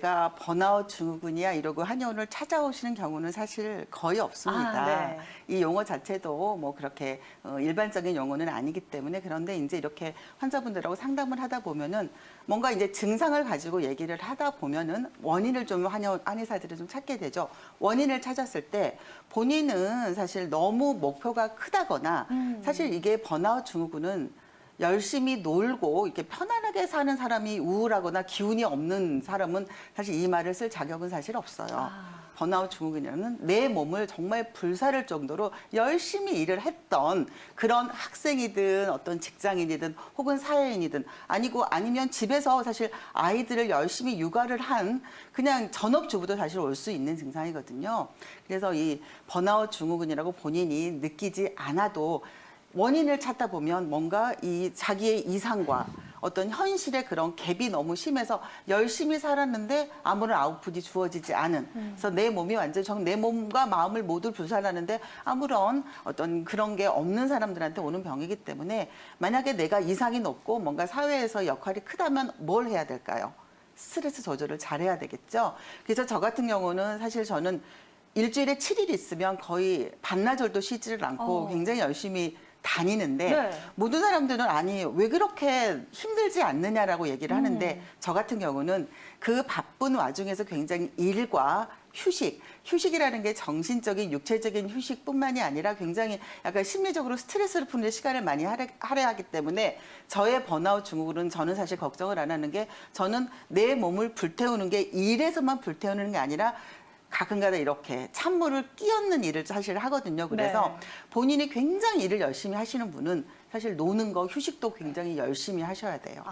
가 번아웃 증후군이야 이러고 한의원을 찾아오시는 경우는 사실 거의 없습니다. 네. 이 용어 자체도 뭐 그렇게 일반적인 용어는 아니기 때문에 그런데 이제 이렇게 환자분들하고 상담을 하다 보면은 뭔가 이제 증상을 가지고 얘기를 하다 보면은 원인을 좀 한의사들이 좀 찾게 되죠. 원인을 찾았을 때 본인은 사실 너무 목표가 크다거나 사실 이게 번아웃 증후군은 열심히 놀고 이렇게 편안하게 사는 사람이 우울하거나 기운이 없는 사람은 사실 이 말을 쓸 자격은 사실 없어요. 번아웃 증후군이라는 내 몸을 정말 불사를 정도로 열심히 일을 했던 그런 학생이든 어떤 직장인이든 혹은 사회인이든 아니면 집에서 사실 아이들을 열심히 육아를 한 그냥 전업주부도 사실 올 수 있는 증상이거든요. 그래서 이 번아웃 증후군이라고 본인이 느끼지 않아도 원인을 찾다 보면 뭔가 이 자기의 이상과 어떤 현실의 그런 갭이 너무 심해서 열심히 살았는데 아무런 아웃풋이 주어지지 않은 그래서 내 몸이 완전히 내 몸과 마음을 모두 불살하는데 아무런 어떤 그런 게 없는 사람들한테 오는 병이기 때문에 만약에 내가 이상이 높고 뭔가 사회에서 역할이 크다면 뭘 해야 될까요? 스트레스 조절을 잘해야 되겠죠. 그래서 저 같은 경우는 사실 저는 일주일에 7일 있으면 거의 반나절도 쉬지를 않고 굉장히 열심히 다니는데 네. 모든 사람들은 아니 왜 그렇게 힘들지 않느냐라고 얘기를 하는데 저 같은 경우는 그 바쁜 와중에서 굉장히 일과 휴식이라는 게 정신적인 육체적인 휴식뿐만이 아니라 굉장히 약간 심리적으로 스트레스를 푸는 데 시간을 많이 할애하기 때문에 저의 번아웃 증후군은 저는 사실 걱정을 안 하는 게 저는 내 몸을 불태우는 게 일에서만 불태우는 게 아니라 가끔가다 이렇게 찬물을 끼얹는 일을 사실 하거든요. 그래서 네. 본인이 굉장히 일을 열심히 하시는 분은 사실 노는 거, 휴식도 굉장히 열심히 하셔야 돼요.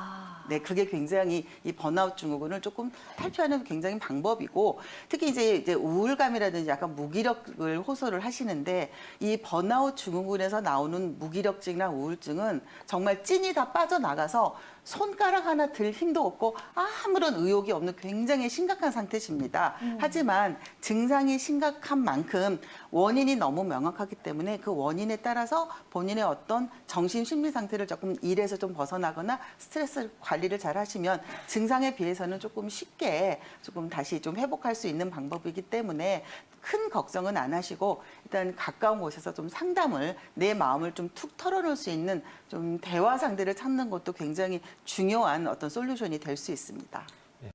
네, 그게 굉장히 이 번아웃 증후군을 조금 탈피하는 굉장히 방법이고 특히 이제 우울감이라든지 약간 무기력을 호소를 하시는데 이 번아웃 증후군에서 나오는 무기력증이나 우울증은 정말 찐이 다 빠져나가서 손가락 하나 들 힘도 없고 아무런 의욕이 없는 굉장히 심각한 상태십니다. 하지만 증상이 심각한 만큼 원인이 너무 명확하기 때문에 그 원인에 따라서 본인의 어떤 정신 심리 상태를 조금 일에서 좀 벗어나거나 스트레스 관리를 잘 하시면 증상에 비해서는 조금 쉽게 조금 다시 좀 회복할 수 있는 방법이기 때문에 큰 걱정은 안 하시고 일단 가까운 곳에서 좀 상담을 내 마음을 좀 툭 털어놓을 수 있는 좀 대화 상대를 찾는 것도 굉장히 중요한 어떤 솔루션이 될 수 있습니다.